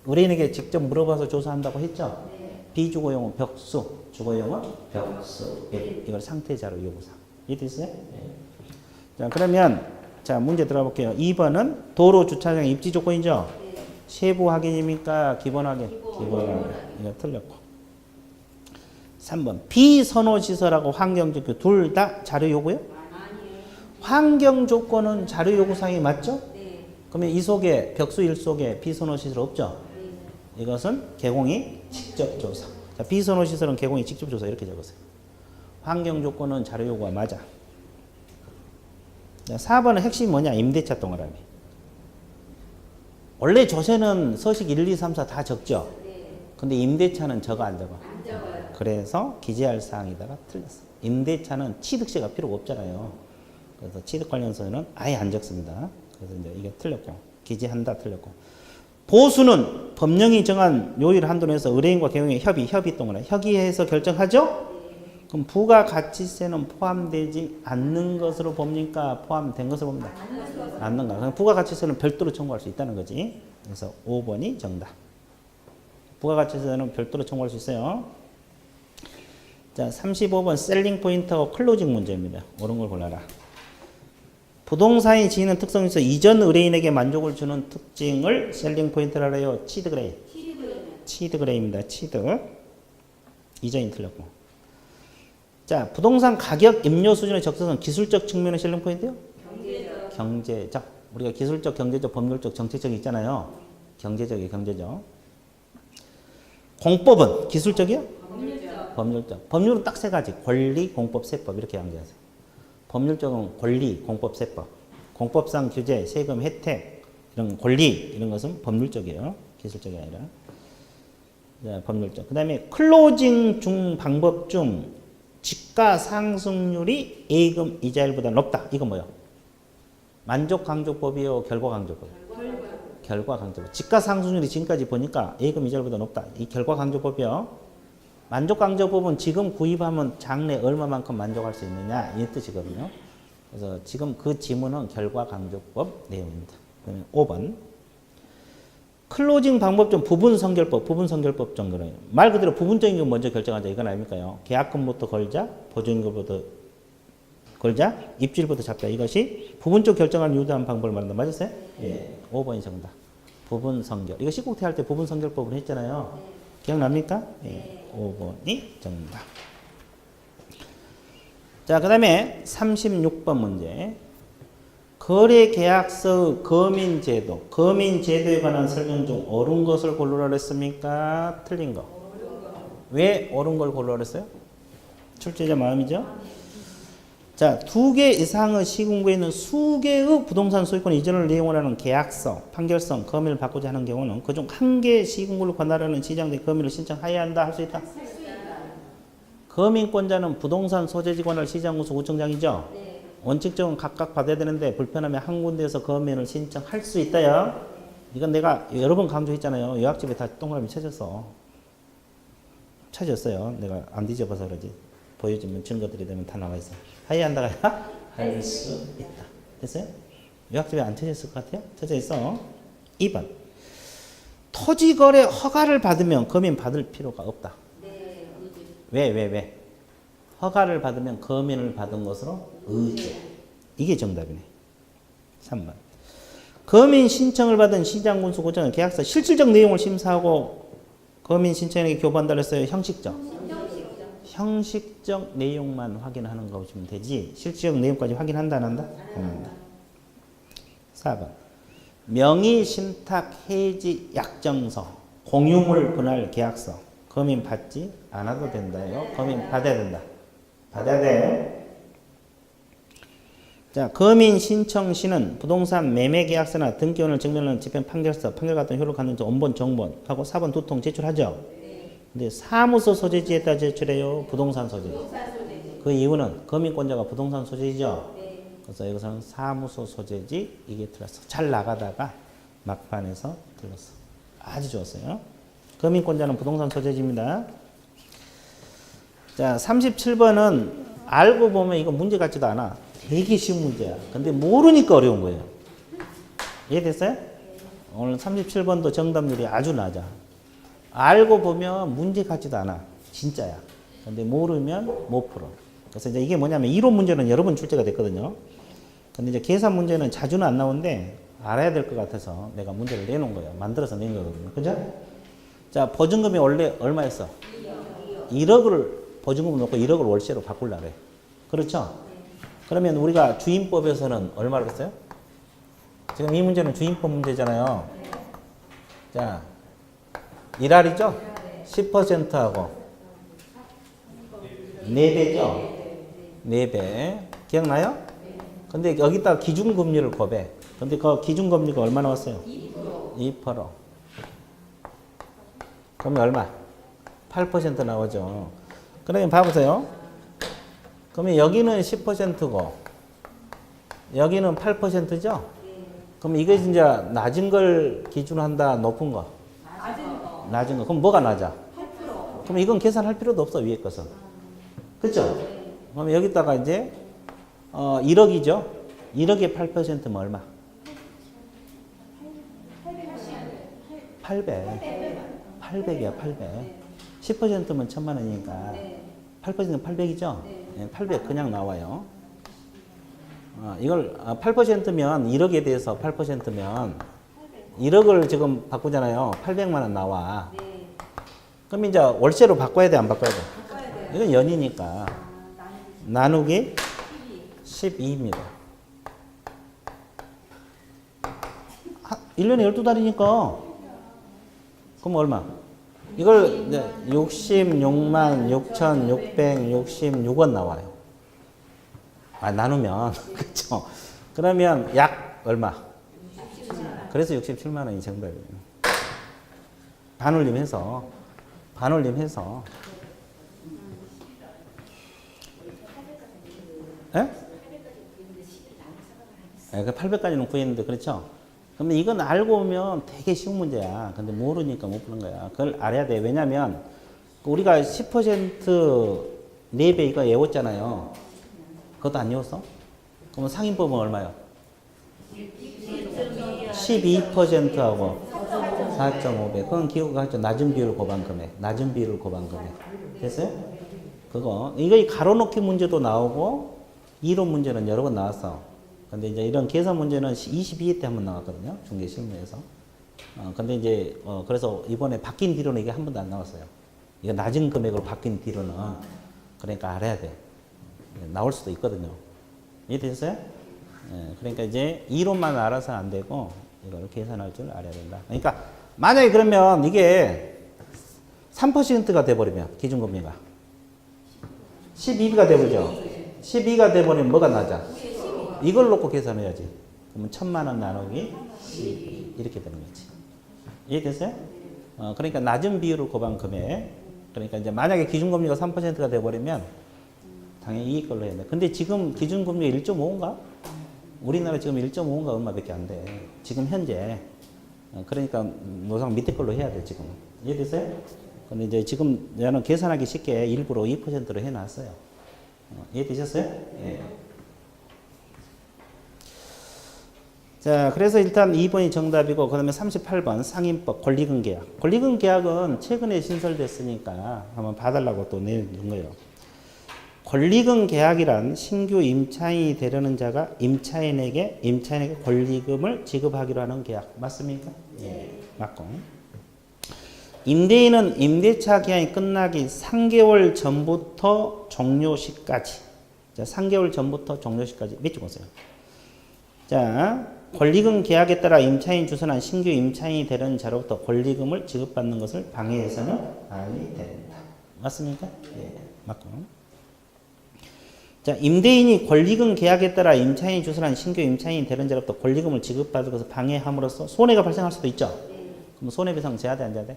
의뢰인에게 직접 물어봐서 조사한다고 했죠? 네. 비주거용은 벽수, 주거용은 벽수 일. 이걸 상태 자료 요구 사항. 이해됐어요? 예. 자, 그러면 자, 문제 들어볼게요. 2번은 도로 주차장 입지 조건이죠? 네. 세부 확인입니까? 기본 확인? 기본 확인. 이거 틀렸고. 3번. 비선호시설하고 환경조건 둘 다 자료 요구요? 아니에요. 환경 조건은 자료 요구 사항이 맞죠? 네. 그러면 이 속에 벽수 1 속에 비선호시설 없죠? 네. 이것은 개공이 직접 조사. 자, 비선호시설은 개공이 직접 조사 이렇게 적었어요. 환경 조건은 자료 요구가 맞아. 자, 4번은 핵심이 뭐냐? 임대차 동그라미. 원래 조세는 서식 1, 2, 3, 4 다 적죠? 네. 근데 임대차는 적어 안 적어? 안 적어요. 그래서 기재할 사항에다가 틀렸어. 임대차는 취득세가 필요가 없잖아요. 그래서 취득 관련서는 아예 안 적습니다. 그래서 이제 이게 틀렸고 기재한다 틀렸고. 보수는 법령이 정한 요일 한도 내에서 의뢰인과 개공의 협의 동그라미. 협의해서 결정하죠? 그럼 부가가치세는 포함되지 않는 것으로 봅니까? 포함된 것으로 봅니다. 않는가? 그럼 부가가치세는 별도로 청구할 수 있다는 거지. 그래서 5번이 정답. 부가가치세는 별도로 청구할 수 있어요. 자, 35번 셀링 포인트하고 클로징 문제입니다. 옳은 걸 골라라. 부동산이 지니는 특성이 있어 이전 의뢰인에게 만족을 주는 특징을 셀링 포인트라 해요. 치드 그레이. 치드 그레이입니다. 치드. 이전이 틀렸고. 자, 부동산 가격 임료 수준의 적성은 기술적 측면의 셀링 포인트요? 경제적. 경제적. 우리가 기술적, 경제적, 법률적, 정책적 있잖아요. 경제적이 경제적. 공법은 기술적이요? 법률적. 법률적. 법률은 딱 세 가지. 권리, 공법, 세법 이렇게 양기하세요. 법률적은 권리, 공법, 세법. 공법상 규제, 세금, 혜택 이런 권리 이런 것은 법률적이에요. 기술적이 아니라. 자, 법률적. 그 다음에 클로징 중 방법 중 지가 상승률이 예금 이자율보다 높다. 이건 뭐예요? 만족 강조법이요, 결과 강조법? 결과 강조법. 지가 상승률이 지금까지 보니까 예금 이자율보다 높다. 이 결과 강조법이요. 만족 강조법은 지금 구입하면 장래 얼마만큼 만족할 수 있느냐 이 뜻이거든요. 그래서 지금 그 지문은 결과 강조법 내용입니다. 그러면 5번. 클로징 방법 중 부분 선결법, 정도는 말 그대로 부분적인 거 먼저 결정하자 이건 아닙니까요? 계약금부터 걸자, 보증금부터 걸자, 입주일부터 잡자 이것이 부분적 결정하는 유도한 방법을 말한다. 맞았어요? 예. 5번이 정답. 부분 선결. 이거 시국태 할 때 부분 선결법을 했잖아요. 기억납니까? 예. 5번이 정답. 자, 그 다음에 36번 문제. 거래계약서 거민제도. 거민제도에 관한 설명 중 옳은 것을 고르라 그랬습니까? 틀린 거. 왜 옳은 걸 고르라 그랬어요? 출제자 마음이죠? 자, 2개 이상의 시군구에 있는 수개의 부동산 소유권 이전을 내용을 하는 계약서, 판결성, 거민을 바꾸자 하는 경우는 그중 한 개의 시군구를 관할하는 시장의 거민을 신청하여야 한다 할 수 있다. 거민권자는 부동산 소재지 관할 시장구수 구청장이죠. 원칙적으로 각각 받아야 되는데 불편하면 한 군데에서 거민을 신청할 수 있다요. 이건 내가 여러 번 강조했잖아요. 요약집에 다 동그라미 쳐졌어. 쳐졌어요. 내가 안 뒤져봐서 그러지. 보여주면 증거들이 되면 다 나와 있어. 하이한다가 할 수 있다. 됐어요? 요약집에 안 쳐졌을 것 같아요? 쳐져 있어. 2번. 토지거래 허가를 받으면 검인 받을 필요가 없다. 네. 왜? 허가를 받으면 검인을 받은 것으로 의지. 이게 정답이네. 3번. 검인 신청을 받은 시장군수고장은 계약서 실질적 내용을 심사하고 검인 신청에게 교부한다 그랬어요. 형식적. 형식적 내용만 확인하는 거 보시면 되지. 실질적 내용까지 확인한다 안 한다? 안 한다. 4번. 명의 신탁 해지 약정서 공유물 분할 계약서 검인 받지 않아도 된다요. 검인 받아야 된다. 받아야 돼. 자, 검인 신청 시는 부동산 매매 계약서나 등기원을 증명하는 집행 판결서, 판결 같은 효lực 갖는 원본, 정본하고 4번 두 통 제출하죠. 근데 사무소 소재지에다 제출해요. 부동산 소재지. 그 이유는 검인권자가 부동산 소재지죠. 그래서 여기서는 사무소 소재지 이게 들었어. 잘 나가다가 막판에서 들었어. 아주 좋았어요. 검인권자는 부동산 소재지입니다. 자, 37번은 알고 보면 이거 문제 같지도 않아. 되게 쉬운 문제야. 근데 모르니까 어려운 거예요. 이해됐어요? 오늘 37번도 정답률이 아주 낮아. 알고 보면 문제 같지도 않아. 진짜야. 근데 모르면 못 풀어. 그래서 이제 이게 뭐냐면 이론 문제는 여러 번 출제가 됐거든요. 근데 이제 계산 문제는 자주는 안 나오는데 알아야 될 것 같아서 내가 문제를 내놓은 거예요. 만들어서 낸 거거든요. 그죠? 자, 보증금이 원래 얼마였어? 1억을 보증금을 놓고 1억을 월세로 바꾸려고 그래. 그렇죠? 그러면 우리가 주임법에서는 얼마를 했어요? 지금 이 문제는 주임법 문제잖아요. 자, 1할이죠? 10%하고 4배죠? 4배. 기억나요? 근데 여기다 기준금리를 곱해. 근데 그 기준금리가 얼마 나왔어요? 2%. 그러면 얼마? 8% 나오죠. 그러면 봐보세요. 그러면 여기는 10%고 여기는 8%죠? 그럼 이게 이제 낮은 걸 기준으로 한다, 높은 거? 낮은 거. 그럼 뭐가 낮아? 8%. 그럼 이건 계산할 필요도 없어, 위에 것은. 그쵸? 그럼 여기다가 이제 1억이죠? 1억에 8%면 얼마? 800이야, 800. 10%면 1000만 원이니까 8%는 800이죠? 네, 800 그냥 나와요. 이걸 8%면 1억에 대해서 8%면 1억을 지금 바꾸잖아요. 800만 원 나와. 그럼 이제 월세로 바꿔야 돼, 안 바꿔야 돼? 이건 연이니까 나누기 12입니다. 1년에 12달이니까 그럼 얼마? 이걸 이제 66만 6,666원 나와요. 나누면 그렇죠. 그러면 약 얼마? 그래서 67만 원이 정답이에요. 반올림해서 예? 그 800까지는 구했는데 그렇죠? 그러면 이건 알고 오면 되게 쉬운 문제야. 근데 모르니까 못 푸는 거야. 그걸 알아야 돼. 왜냐면 우리가 10% 4배 이거 외웠잖아요. 그것도 안 외웠어? 그러면 상인법은 얼마요? 12%하고 4.5배. 그건 기억하죠. 낮은 비율 고반 금액. 됐어요? 그거. 이거 가로놓기 문제도 나오고 이론 문제는 여러 번 나왔어. 근데 이제 이런 계산 문제는 22회 때 한 번 나왔거든요. 중개 실무에서. 근데 이제 그래서 이번에 바뀐 뒤로는 이게 한 번도 안 나왔어요. 이거 낮은 금액으로 바뀐 뒤로는 그러니까 알아야 돼. 나올 수도 있거든요. 이해되셨어요? 그러니까 이제 이론만 알아서 안 되고 이걸 계산할 줄 알아야 된다. 그러니까 만약에 그러면 이게 3%가 돼버리면 기준금리가 12가 돼버리죠. 12가 돼버리면 뭐가 낮아? 이걸 놓고 계산해야지. 그러면 1000만 원 나누기 12 이렇게 되는 거지. 이해됐어요? 그러니까 낮은 비율을 곱한 금액. 그러니까 이제 만약에 기준금리가 3%가 돼버리면 당연히 이 걸로 해야 돼. 근데 지금 기준금리가 1.5인가? 우리나라 지금 1.5인가 얼마밖에 안 돼. 지금 현재. 그러니까 노상 밑에 걸로 해야 돼 지금. 이해되세요? 근데 이제 지금 얘는 계산하기 쉽게 일부러 2%로 해놨어요. 이해되셨어요? 예. 자, 그래서 일단 2번이 정답이고, 그 다음에 38번 상인법 권리금 계약. 권리금 계약은 최근에 신설됐으니까 한번 봐달라고 또 내는 거예요. 권리금 계약이란 신규 임차인이 되려는 자가 임차인에게 권리금을 지급하기로 하는 계약. 맞습니까? 예. 맞고. 임대인은 임대차 기한이 끝나기 3개월 전부터 종료 시까지. 자, 3개월 전부터 종료 시까지. 몇 줄 보세요. 자, 권리금 계약에 따라 임차인 주선한 신규 임차인이 되려는 자로부터 권리금을 지급받는 것을 방해해서는 아니 된다. 맞습니까? 예. 맞고. 자, 임대인이 권리금 계약에 따라 임차인이 주선한 신규 임차인이 되는 자로부터 권리금을 지급받을 것을 방해함으로써 손해가 발생할 수도 있죠. 그럼 손해배상 져야 돼, 안 져야 돼?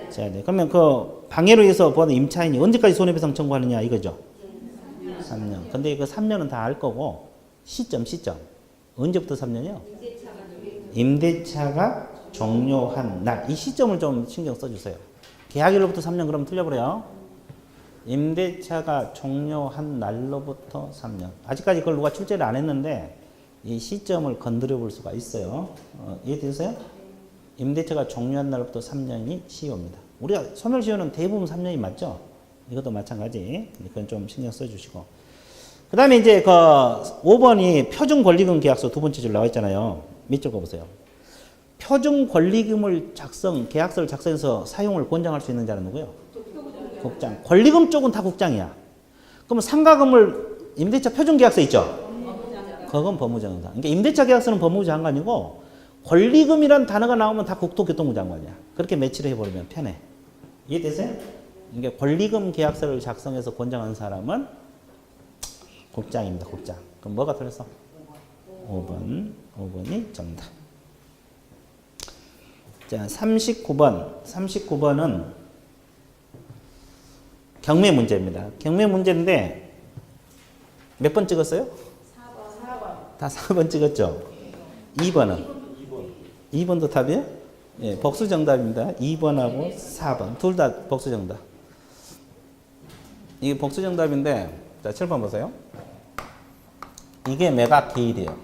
져야 돼. 그러면 그 방해로 인해서 받은 임차인이 언제까지 손해배상 청구하느냐 이거죠. 3년. 근데 그 3년은 다 알 거고 시점. 언제부터 3년이요? 임대차가 종료한 날. 이 시점을 좀 신경 써주세요. 계약일로부터 3년 그러면 틀려버려요. 임대차가 종료한 날로부터 3년. 아직까지 그걸 누가 출제를 안 했는데 이 시점을 건드려 볼 수가 있어요. 이해되세요? 임대차가 종료한 날로부터 3년이 시효입니다. 우리가 소멸시효는 대부분 3년이 맞죠? 이것도 마찬가지. 그건 좀 신경 써주시고. 그 다음에 이제 그 5번이 표준 권리금 계약서 두 번째 줄 나와 있잖아요. 밑줄 거보세요. 표준 권리금을 계약서를 작성해서 사용을 권장할 수 있는 자는 누구예요? 국장. 권리금 쪽은 다 국장이야. 그러면 상가금을 임대차 표준계약서 있죠? 그건 법무장관. 그러니까 임대차 계약서는 법무부 장관이고 권리금이란 단어가 나오면 다 국토교통부 장관이야. 그렇게 매치를 해버리면 편해. 이해되세요? 그러니까 권리금 계약서를 작성해서 권장한 사람은 국장입니다. 국장. 그럼 뭐가 틀렸어? 5번이 정답. 자, 39번은 경매 문제입니다. 경매 문제인데 몇 번 찍었어요? 4번. 다 4번 찍었죠? 2번은? 2번도 답이에요? 예, 복수 정답입니다. 2번하고 4번. 둘 다 복수 정답. 이게 복수 정답인데, 자, 7번 보세요. 이게 매각 기일이에요.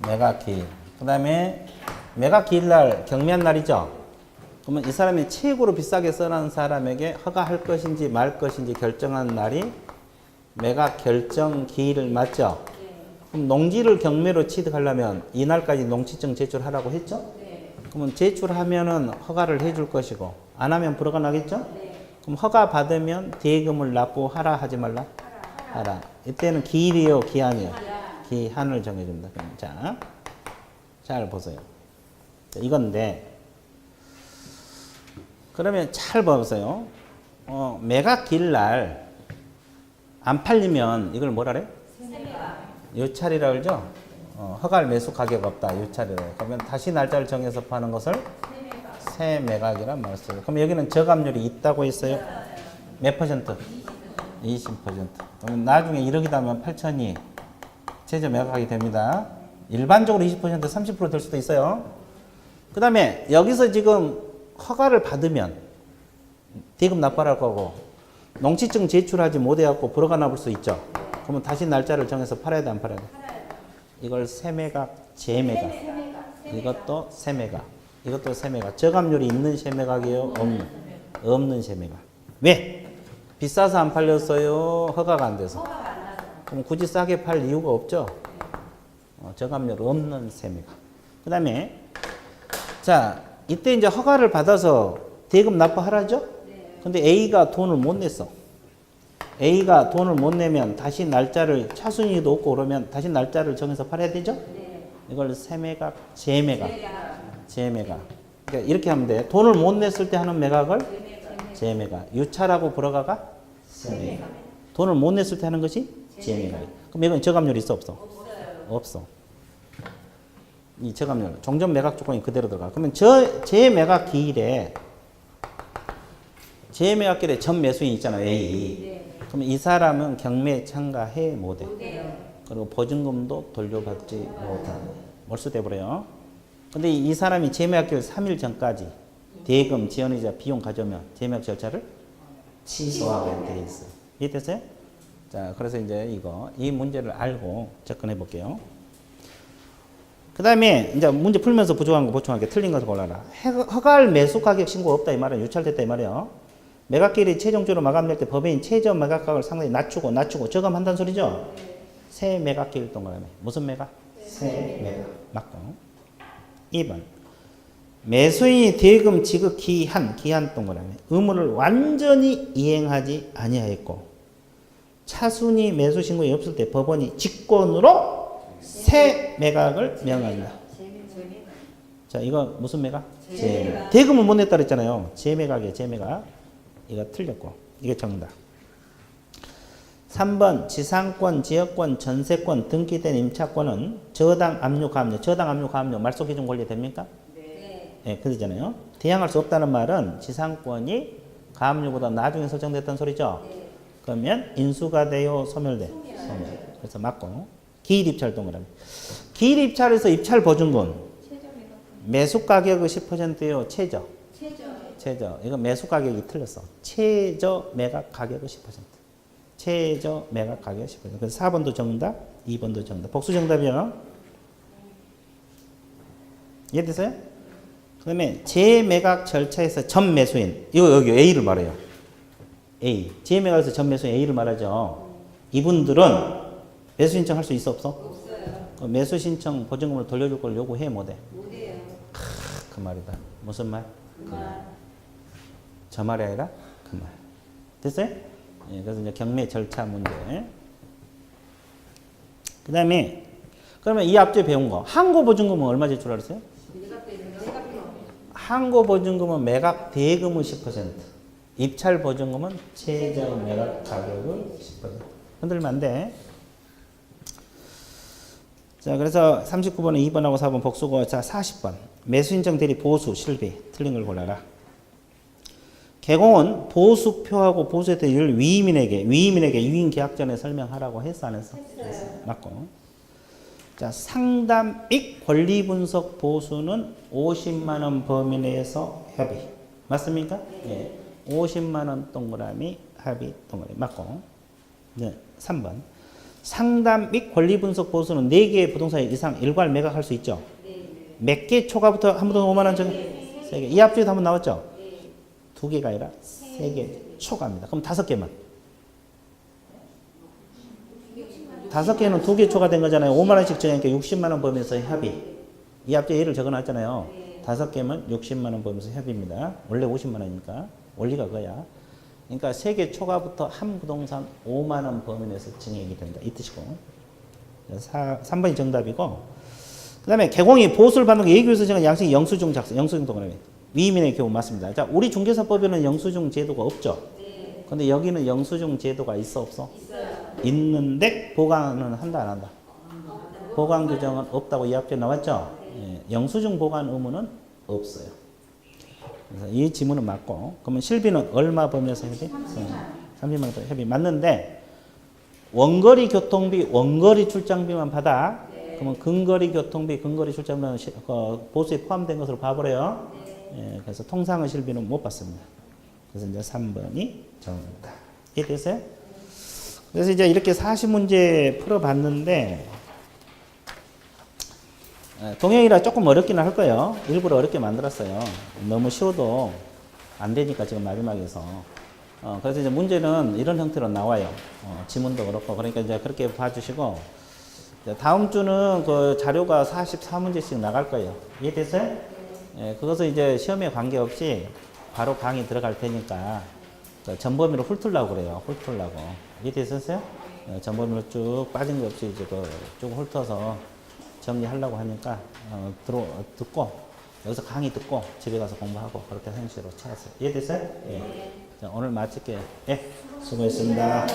매각 기일. 그 다음에 매각 기일날 경매한 날이죠? 그러면 이 사람이 최고로 비싸게 써놓은 사람에게 허가할 것인지 말 것인지 결정한 날이 매각 결정 기일을 맞죠? 그럼 농지를 경매로 취득하려면 이날까지 농지증 제출하라고 했죠? 그러면 제출하면은 허가를 해줄 것이고 안 하면 불허가 나겠죠? 그럼 허가 받으면 대금을 납부하라 하지 말라? 하라. 이때는 기일이요, 기한이요? 기한을 정해줍니다. 자, 잘 보세요. 자, 이건데 그러면 잘 보세요. 매각 기일날 안 팔리면 이걸 뭐라 그래? 유찰이라 그러죠? 허가할 매수 가격 없다. 유찰이라. 그러면 다시 날짜를 정해서 파는 것을 새매각이란 말을 써요. 그럼 여기는 저감률이 있다고 했어요? 몇 퍼센트? 20%. 그러면 나중에 1억이 되면 8천이 최저 매각하게 됩니다. 일반적으로 20%, 30%될 수도 있어요. 그 다음에 여기서 지금 허가를 받으면 대금 납부할 거고 농지증 제출하지 못해갖고 불허가 나올 수 있죠. 그러면 다시 날짜를 정해서 팔아야 돼, 안 팔아야 돼? 이걸 새매각, 재매각. 이것도 새매각. 이것도 새매각. 저감률이 있는 새매각이에요? 없는 새매각. 왜? 비싸서 안 팔렸어요? 허가가 안 돼서? 그럼 굳이 싸게 팔 이유가 없죠? 저감률 없는 새매각. 그 다음에 자, 이때 이제 허가를 받아서 대금 납부하라죠? 근데 A가 돈을 못 냈어. A가 돈을 못 내면 다시 날짜를 차순위도 없고 그러면 다시 날짜를 정해서 팔아야 되죠? 이걸 새매각, 재매각. 그러니까 이렇게 하면 돼. 돈을 못 냈을 때 하는 매각을 재매각. 유찰하고 불허가가 새매각. 돈을 못 냈을 때 하는 것이 재매각. 그럼 이건 저감률이 있어, 없어? 없어. 이 저감률, 종전 매각 조건이 그대로 들어가. 그러면 재매각 기일에 전 매수인 있잖아요, A. 그러면 이 사람은 경매에 참가해 못해. 그리고 보증금도 돌려받지 못하는. 몰수돼 버려요. 근데 이 사람이 재매각기를 3일 전까지 대금, 지연이자 비용 가져오면 재매각 절차를 취소하게 돼 있어요. 이해됐어요? 자, 그래서 이제 이 문제를 알고 접근해 볼게요. 그 다음에 이제 문제 풀면서 부족한 거 보충하게 틀린 것을 골라라. 허가할 매수 가격 신고 없다 이 말은 유찰됐다 이 말이에요. 매각기일이 최종적으로 마감될 때 법인이 최저 매각가격을 상당히 낮추고 저감한다는 소리죠. 새 매각기일 동그라미. 무슨 매각? 새 매각. 맞고. 2번. 매수인이 대금 지급 기한 동그라미. 의무를 완전히 이행하지 아니하였고 차순위 매수 신고이 없을 때 법원이 직권으로 새 매각을 명한다. 자, 이거 무슨 매각? 재매각. 대금은 못 냈다 그랬잖아요. 재매각이에요. 재매각. 이거 틀렸고 이게 정답. 3번 지상권, 지역권, 전세권 등기된 임차권은 저당 압류, 가압류. 저당 압류, 가압류 말소 기준 권리 됩니까? 네. 네, 그러잖아요. 대항할 수 없다는 말은 지상권이 가압류보다 나중에 설정됐다는 소리죠. 네. 그러면 인수가 돼요, 소멸돼? 소멸. 그래서 맞고. 기일 입찰 동그라미. 기일 입찰에서 입찰 보증금. 매수 가격의 10%예요, 최저. 최저. 이거 매수 가격이 틀렸어. 최저 매각 가격의 10%. 최저 매각 가격 10%. 그래서 4번도 정답, 2번도 정답. 복수 정답이요. 이해되세요? 그 다음에 재매각 절차에서 전 매수인. 이거 여기 A를 말해요. A. 재매각에서 전 매수인 A를 말하죠. 이분들은 매수 신청할 수 있어 없어? 없어요. 매수 신청 보증금을 돌려줄 걸 요구해 못해? 못해요. 그 말이다. 무슨 말? 그 말. 저 말이 아니라 그 말. 됐어요? 예, 그래서 이제 경매 절차 문제. 그 다음에 그러면 이 앞쪽에 배운 거 항고 보증금은 얼마 제출하랬어요? 항고 보증금은 매각 대금의 10%. 입찰 보증금은 최저 매각 가격의 10%. 흔들면 안 돼. 자, 그래서 39번은 2번하고 4번 복수고, 자, 40번. 매수인정 대리 보수, 실비. 틀린 걸 골라라. 개공은 보수표하고 보수에 대해 위임인에게 위임 계약 전에 설명하라고 했어, 안 했어? 했어요. 맞고. 자, 상담 및 권리 분석 보수는 50만 원 범위 내에서 협의. 맞습니까? 네. 50만 원 동그라미, 합의 동그라미. 맞고. 네, 3번. 상담 및 권리 분석 보수는 4개의 부동산 이상 일괄 매각할 수 있죠. 몇 개 초과부터 한 부동 5만 원 정도? 3개. 이 앞쪽에도 한번 나왔죠? 2개가 아니라 3개 초과입니다. 그럼 5개만. 5개는 2개 초과된 거잖아요. 5만 원씩 정하니까 60만 원 범위에서 협의. 이 앞쪽에 예를 적어놨잖아요. 5개면 60만 원 범위에서 협의입니다. 원래 50만 원이니까. 원리가 그거야. 그러니까 3개 초과부터 한 부동산 5만 원 범위 내에서 증액이 된다. 이 뜻이고. 3번이 정답이고. 그 다음에 개공이 보수를 받는 거 예규에서 정한 양식 영수증 작성. 영수증 동그라미. 위임인의 경우 맞습니다. 자, 우리 중개사법에는 영수증 제도가 없죠. 근데 여기는 영수증 제도가 있어 없어? 있어요. 있는데 보관은 한다 안 한다? 보관 규정은 없다고 이 앞에 나왔죠? 예, 영수증 보관 의무는 없어요. 그래서 이 지문은 맞고, 그러면 실비는 얼마 범위에서 협의? 30만 원 협의 맞는데, 원거리 교통비, 원거리 출장비만 받아. 그러면 근거리 교통비, 근거리 출장비는 보수에 포함된 것으로 봐버려요. 예, 그래서 통상의 실비는 못 받습니다. 그래서 이제 3번이 정답. 이해됐어요? 그래서 이제 이렇게 40문제 풀어봤는데, 동영이라 조금 어렵기는 할 거예요. 일부러 어렵게 만들었어요. 너무 쉬워도 안 되니까 지금 마지막에서. 그래서 이제 문제는 이런 형태로 나와요. 지문도 그렇고. 그러니까 이제 그렇게 봐주시고, 다음 주는 그 자료가 44문제씩 나갈 거예요. 이해됐어요? 예, 그것은 이제 시험에 관계없이 바로 강의 들어갈 테니까 전범위로 훑으려고 그래요. 훑으려고. 이해됐었어요? 전범위로 쭉 빠진 거 없이 이제 쭉 훑어서 정리하려고 하니까 듣고 여기서 강의 듣고 집에 가서 공부하고 그렇게 하는 식으로 찾았어요. 이해됐어요? 예. 자, 오늘 마칠게요. 예, 수고했습니다.